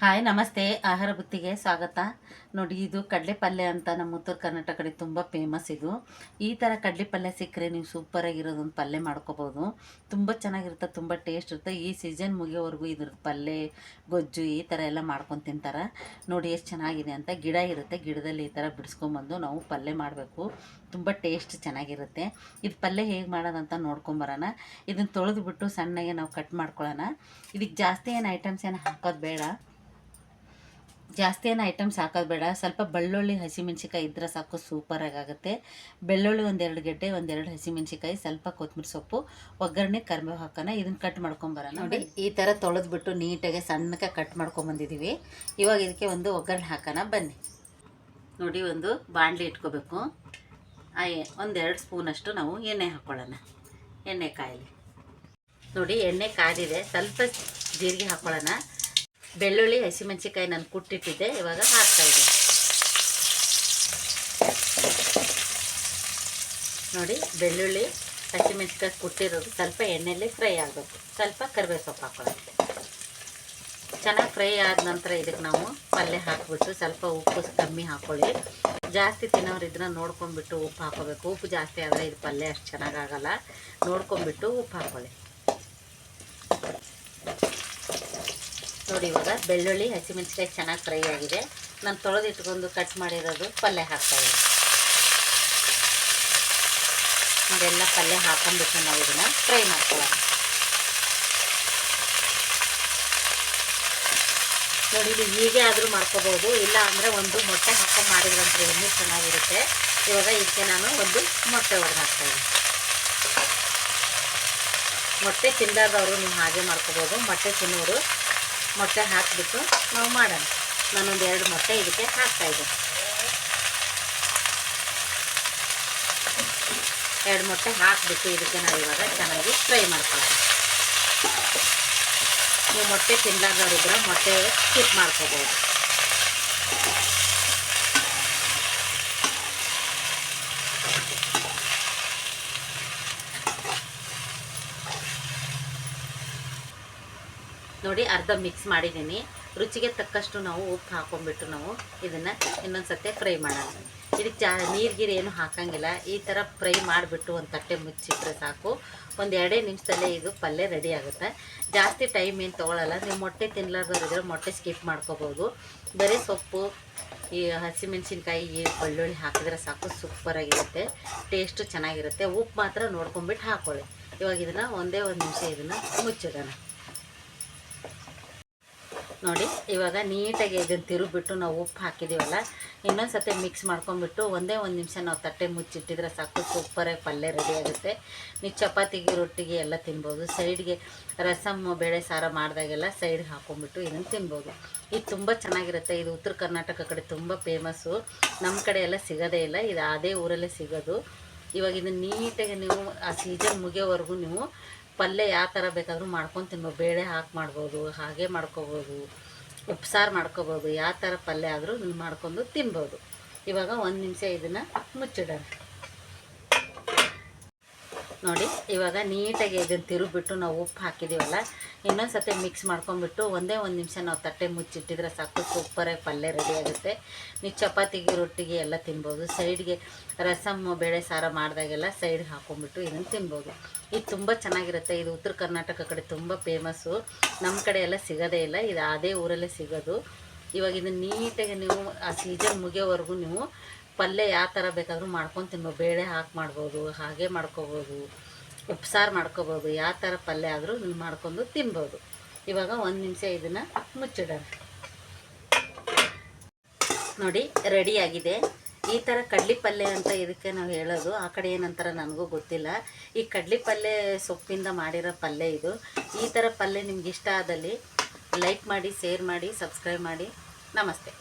Hi ನಮಸ್ತೆ, ಆಹಾರ ಬುತ್ತಿಗೆ ಸ್ವಾಗತ. ನೋಡಿ, ಇದು ಕಡಲೆ ಪಲ್ಯ ಅಂತ ನಮ್ಮ ಉತ್ತರ ಕರ್ನಾಟಕ ಕಡೆ ತುಂಬ ಫೇಮಸ್. ಇದು ಈ ಥರ ಕಡಲೆ ಪಲ್ಯ ಸಿಕ್ಕರೆ ನೀವು ಸೂಪರಾಗಿರೋದೊಂದು ಪಲ್ಯ ಮಾಡ್ಕೋಬೋದು. ತುಂಬ ಚೆನ್ನಾಗಿರುತ್ತೆ, ತುಂಬ ಟೇಸ್ಟ್ ಇರುತ್ತೆ. ಈ ಸೀಸನ್ ಮುಗಿಯೋವರೆಗೂ ಇದ್ರ ಪಲ್ಯ, ಗೊಜ್ಜು ಈ ಥರ ಎಲ್ಲ ಮಾಡ್ಕೊಂಡು ತಿಂತಾರೆ. ನೋಡಿ ಎಷ್ಟು ಚೆನ್ನಾಗಿದೆ ಅಂತ. ಗಿಡ ಇರುತ್ತೆ, ಗಿಡದಲ್ಲಿ ಈ ಥರ ಬಿಡಿಸ್ಕೊಂಬಂದು ನಾವು ಪಲ್ಯ ಮಾಡಬೇಕು. ತುಂಬ ಟೇಸ್ಟ್ ಚೆನ್ನಾಗಿರುತ್ತೆ. ಇದು ಪಲ್ಯ ಹೇಗೆ ಮಾಡೋದಂತ ನೋಡ್ಕೊಂಬರೋಣ. ಇದನ್ನು ತೊಳೆದುಬಿಟ್ಟು ಸಣ್ಣಗೆ ನಾವು ಕಟ್ ಮಾಡ್ಕೊಳ್ಳೋಣ. ಇದಕ್ಕೆ ಜಾಸ್ತಿ ಏನು ಐಟಮ್ಸ್ ಏನು ಹಾಕೋದು ಬೇಡ. ಹಾಕೋದು ಬೇಡ. ಸ್ವಲ್ಪ ಬೆಳ್ಳುಳ್ಳಿ, ಹಸಿಮೆಣ್ಸಿಕಾಯಿ ಇದ್ರೆ ಸಾಕು, ಸೂಪರಾಗಿ ಆಗುತ್ತೆ. ಬೆಳ್ಳುಳ್ಳಿ ಒಂದೆರಡು ಗೆಡ್ಡೆ, ಒಂದೆರಡು ಹಸಿಮೆಣ್ಸಿಕಾಯಿ, ಸ್ವಲ್ಪ ಕೊತ್ತಂಬರಿ ಸೊಪ್ಪು, ಒಗ್ಗರಣೆ, ಕರಿಬೇವು ಹಾಕೋಣ. ಇದನ್ನು ಕಟ್ ಮಾಡ್ಕೊಂಬರೋಣ. ನೋಡಿ, ಈ ಥರ ತೊಳೆದ್ಬಿಟ್ಟು ನೀಟಾಗಿ ಸಣ್ಣಕ್ಕೆ ಕಟ್ ಮಾಡ್ಕೊಂಬಂದಿದ್ದೀವಿ. ಇವಾಗ ಇದಕ್ಕೆ ಒಂದು ಒಗ್ಗರಣೆ ಹಾಕೋಣ, ಬನ್ನಿ. ನೋಡಿ, ಒಂದು ಬಾಣಲಿ ಇಟ್ಕೋಬೇಕು. ಒಂದೆರಡು ಸ್ಪೂನಷ್ಟು ನಾವು ಎಣ್ಣೆ ಹಾಕ್ಕೊಳ್ಳೋಣ. ಎಣ್ಣೆ ಕಾಯಲಿ. ನೋಡಿ, ಎಣ್ಣೆ ಕಾದಿದೆ. ಸ್ವಲ್ಪ ಜೀರಿಗೆ ಹಾಕ್ಕೊಳ್ಳೋಣ. ಬೆಳ್ಳುಳ್ಳಿ, ಹಸಿಮೆಣ್ಸಿಕಾಯಿ ನಾನು ಕುಟ್ಟಿಟ್ಟಿದ್ದೆ, ಇವಾಗ ಹಾಕ್ತಾಯಿದ್ದೆ. ನೋಡಿ, ಬೆಳ್ಳುಳ್ಳಿ, ಹಸಿಮೆಣ್ಸಿಕಾಯಿ ಕುಟ್ಟಿರೋದು ಸ್ವಲ್ಪ ಎಣ್ಣೆಯಲ್ಲಿ ಫ್ರೈ ಆಗಬೇಕು. ಸ್ವಲ್ಪ ಕರಿಬೇವು ಸೊಪ್ಪು ಹಾಕೊಳ್ಳೋಣ. ಚೆನ್ನಾಗಿ ಫ್ರೈ ಆದ ನಂತರ ಇದಕ್ಕೆ ನಾವು ಪಲ್ಯ ಹಾಕಿಬಿಟ್ಟು ಸ್ವಲ್ಪ ಉಪ್ಪು ಕಮ್ಮಿ ಹಾಕ್ಕೊಳ್ಳಿ. ಜಾಸ್ತಿ ತಿನ್ನೋರಿದ್ರೆ ನೋಡ್ಕೊಂಡ್ಬಿಟ್ಟು ಉಪ್ಪು ಹಾಕೋಬೇಕು. ಉಪ್ಪು ಜಾಸ್ತಿ ಆದರೆ ಇದು ಪಲ್ಯ ಅಷ್ಟು ಚೆನ್ನಾಗಾಗಲ್ಲ. ನೋಡ್ಕೊಂಡ್ಬಿಟ್ಟು ಉಪ್ಪು ಹಾಕ್ಕೊಳ್ಳಿ. ನೋಡಿ, ಇವಾಗ ಬೆಳ್ಳುಳ್ಳಿ, ಹಸಿಮೆಣ್ಸಿಕಾಯಿ ಚೆನ್ನಾಗಿ ಫ್ರೈ ಆಗಿದೆ. ನಾನು ತೊಳೆದಿಟ್ಕೊಂಡು ಕಟ್ ಮಾಡಿರೋದು ಪಲ್ಯ ಹಾಕ್ತಾಯಿದ್ದೀನಿ. ಇದೆಲ್ಲ ಪಲ್ಯ ಹಾಕೊಂಡ್ಬಿಟ್ಟು ನಾವು ಇದನ್ನು ಫ್ರೈ ಮಾಡ್ಕೊಳ್ಳೋಣ. ನೋಡಿ, ಇದು ಹೀಗೆ ಆದರೂ ಮಾಡ್ಕೋಬೋದು, ಇಲ್ಲ ಅಂದರೆ ಒಂದು ಮೊಟ್ಟೆ ಹಾಕೊಂಡು ಮಾಡಿದ್ರಂದ್ರೆ ಇನ್ನೂ ಚೆನ್ನಾಗಿರುತ್ತೆ. ಇವಾಗ ಇದಕ್ಕೆ ನಾನು ಒಂದು ಮೊಟ್ಟೆ ಒಡೆದು ಹಾಕ್ತಾಯಿದ್ದೀನಿ. ಮೊಟ್ಟೆ ತಿಂದಾದವರು ನೀವು ಹಾಗೆ ಮಾಡ್ಕೋಬೋದು. ಮೊಟ್ಟೆ ತಿನ್ನೋರು ಮೊಟ್ಟೆ ಹಾಕಿಬಿಟ್ಟು ನಾವು ಮಾಡೋಣ. ನಾನೊಂದು 2 ಮೊಟ್ಟೆ ಇದಕ್ಕೆ ಹಾಕ್ತಾಯಿದ್ದೀನಿ. 2 ಮೊಟ್ಟೆ ಹಾಕಿಬಿಟ್ಟು ಇದಕ್ಕೆ ನಾವು ಇವಾಗ ಚೆನ್ನಾಗಿ ಫ್ರೈ ಮಾಡ್ಕೊಳ್ಳೋಣ. ನೀವು ಮೊಟ್ಟೆ ತಿನ್ನಲಾರ್ದವ್ರಿದ್ರೆ ಮೊಟ್ಟೆ ಸ್ಕಿಪ್ ಮಾಡ್ಕೋಬೋದು. ನೋಡಿ, ಅರ್ಧ ಮಿಕ್ಸ್ ಮಾಡಿದ್ದೀನಿ. ರುಚಿಗೆ ತಕ್ಕಷ್ಟು ನಾವು ಉಪ್ಪು ಹಾಕೊಂಡ್ಬಿಟ್ಟು ನಾವು ಇದನ್ನು ಇನ್ನೊಂದು ಸತಿ ಫ್ರೈ ಮಾಡೋಣ. ಇದಕ್ಕೆ ನೀರು ಏನು ಹಾಕೋಂಗಿಲ್ಲ. ಈ ಥರ ಫ್ರೈ ಮಾಡಿಬಿಟ್ಟು ಒಂದು ತಟ್ಟೆ ಮುಚ್ಚಿಟ್ರೆ ಸಾಕು. ಒಂದು 2 ನಿಮಿಷದಲ್ಲೇ ಇದು ಪಲ್ಯ ರೆಡಿ ಆಗುತ್ತೆ. ಜಾಸ್ತಿ ಟೈಮ್ ಏನು ತೊಗೊಳ್ಳಲ್ಲ. ನೀವು ಮೊಟ್ಟೆ ತಿನ್ನಲಾರ್ದವ್ರಿದ್ರೆ ಮೊಟ್ಟೆ ಸ್ಕಿಪ್ ಮಾಡ್ಕೋಬೋದು. ಬರೀ ಸೊಪ್ಪು, ಈ ಹಸಿಮೆಣ್ಸಿನ್ಕಾಯಿ, ಬೆಳ್ಳುಳ್ಳಿ ಹಾಕಿದ್ರೆ ಸಾಕು, ಸೂಪರಾಗಿರುತ್ತೆ. ಟೇಸ್ಟು ಚೆನ್ನಾಗಿರುತ್ತೆ. ಉಪ್ಪು ಮಾತ್ರ ನೋಡ್ಕೊಂಬಿಟ್ಟು ಹಾಕ್ಕೊಳ್ಳಿ. ಇವಾಗ ಇದನ್ನು ಒಂದೇ ಒಂದು ನಿಮಿಷ ಇದನ್ನು ಮುಚ್ಚಿಡೋಣ. ನೋಡಿ, ಇವಾಗ ನೀಟಾಗಿ ಇದನ್ನು ತಿರುಗಿಬಿಟ್ಟು ನಾವು ಉಪ್ಪು ಹಾಕಿದ್ದೀವಲ್ಲ, ಇನ್ನೊಂದು ಸತಿ ಮಿಕ್ಸ್ ಮಾಡ್ಕೊಂಡ್ಬಿಟ್ಟು ಒಂದೇ ಒಂದು ನಿಮಿಷ ನಾವು ತಟ್ಟೆ ಮುಚ್ಚಿಟ್ಟಿದ್ರೆ ಸಾಕು, ಸೂಪರಾಗಿ ಪಲ್ಯ ರೆಡಿ ಆಗುತ್ತೆ. ನೀವು ಚಪಾತಿಗೆ, ರೊಟ್ಟಿಗೆ ಎಲ್ಲ ತಿನ್ಬೋದು. ಸೈಡ್ಗೆ ರಸಮ್, ಬೇಳೆ ಸಾರ ಮಾಡಿದಾಗೆಲ್ಲ ಸೈಡ್ಗೆ ಹಾಕೊಂಡ್ಬಿಟ್ಟು ಇದನ್ನು ತಿನ್ಬೋದು. ಇದು ತುಂಬ ಚೆನ್ನಾಗಿರುತ್ತೆ. ಇದು ಉತ್ತರ ಕರ್ನಾಟಕ ಕಡೆ ತುಂಬ ಫೇಮಸ್ಸು. ನಮ್ಮ ಕಡೆ ಎಲ್ಲ ಸಿಗೋದೇ ಇಲ್ಲ. ಇದು ಅದೇ ಊರಲ್ಲೇ ಸಿಗೋದು. ಇವಾಗ ಇದನ್ನು ನೀಟಾಗಿ ನೀವು ಆ ಸೀಸನ್ ಮುಗಿಯೋವರೆಗೂ ನೀವು ಪಲ್ಯ ಯಾವ ಥರ ಬೇಕಾದರೂ ಮಾಡ್ಕೊಂಡು ತಿನ್ಬೋದು. ಬೇಳೆ ಹಾಕಿ ಮಾಡ್ಬೋದು, ಹಾಗೆ ಮಾಡ್ಕೋಬೋದು, ಉಪ್ಸಾರು ಮಾಡ್ಕೋಬೋದು. ಯಾವ ಥರ ಪಲ್ಯ ಆದರೂ ನೀವು ಮಾಡ್ಕೊಂಡು ತಿನ್ಬೋದು. ಇವಾಗ 1 ನಿಮಿಷ ಇದನ್ನು ಮುಚ್ಚಿಡೋಣ. ನೋಡಿ, ಇವಾಗ ನೀಟಾಗಿ ಇದನ್ನು ತಿರುಗಿಬಿಟ್ಟು ನಾವು ಉಪ್ಪು ಹಾಕಿದ್ದೀವಲ್ಲ, ಇನ್ನೊಂದು ಸತಿ ಮಿಕ್ಸ್ ಮಾಡ್ಕೊಂಡ್ಬಿಟ್ಟು ಒಂದೇ ಒಂದು ನಿಮಿಷ ನಾವು ತಟ್ಟೆ ಮುಚ್ಚಿಟ್ಟಿದ್ರೆ ಸಾಕು, ಸೂಪರಾಗಿ ಪಲ್ಯ ರೆಡಿ ಆಗುತ್ತೆ. ನೀವು ಚಪಾತಿಗೆ, ರೊಟ್ಟಿಗೆ ಎಲ್ಲ ತಿನ್ಬೋದು. ಸೈಡ್ಗೆ ರಸಮ್, ಬೇಳೆ ಸಾರ ಮಾಡಿದಾಗೆಲ್ಲ ಸೈಡ್ಗೆ ಹಾಕೊಂಡ್ಬಿಟ್ಟು ಇದನ್ನು ತಿನ್ಬೋದು. ಇದು ತುಂಬ ಚೆನ್ನಾಗಿರುತ್ತೆ. ಇದು ಉತ್ತರ ಕರ್ನಾಟಕ ಕಡೆ ತುಂಬ ಫೇಮಸ್ಸು. ನಮ್ಮ ಕಡೆ ಎಲ್ಲ ಸಿಗೋದೇ ಇಲ್ಲ. ಇದು ಅದೇ ಊರಲ್ಲೇ ಸಿಗೋದು. ಇವಾಗ ಇದನ್ನು ನೀಟಾಗಿ ನೀವು ಆ ಸೀಸನ್ ಮುಗಿಯೋವರೆಗೂ ನೀವು ಪಲ್ಯ ಯಾವ ಥರ ಬೇಕಾದರೂ ಮಾಡ್ಕೊಂಡು ತಿನ್ಬೋದು. ಬೇಳೆ ಹಾಕಿ ಮಾಡ್ಬೋದು, ಹಾಗೆ ಮಾಡ್ಕೋಬೋದು, ಉಪ್ಸಾರು ಮಾಡ್ಕೋಬೋದು. ಯಾವ ಥರ ಪಲ್ಯ ಆದರೂ ನೀವು ಮಾಡ್ಕೊಂಡು ತಿನ್ಬೋದು. ಇವಾಗ 1 ನಿಮಿಷ ಇದನ್ನು ಮುಚ್ಚಿಡೋಣ. ನೋಡಿ, ರೆಡಿಯಾಗಿದೆ. ಈ ಥರ ಕಡ್ಲಿ ಪಲ್ಯ ಅಂತ ಇದಕ್ಕೆ ನಾವು ಹೇಳೋದು. ಆ ಕಡೆ ಏನಂತಾರೆ ನನಗೂ ಗೊತ್ತಿಲ್ಲ. ಈ ಕಡ್ಲಿ ಪಲ್ಯ ಸೊಪ್ಪಿಂದ ಮಾಡಿರೋ ಪಲ್ಯ ಇದು. ಈ ಥರ ಪಲ್ಯ ನಿಮ್ಗೆ ಇಷ್ಟ ಆದಲ್ಲಿ ಲೈಕ್ ಮಾಡಿ, ಶೇರ್ ಮಾಡಿ, ಸಬ್ಸ್ಕ್ರೈಬ್ ಮಾಡಿ. ನಮಸ್ತೆ.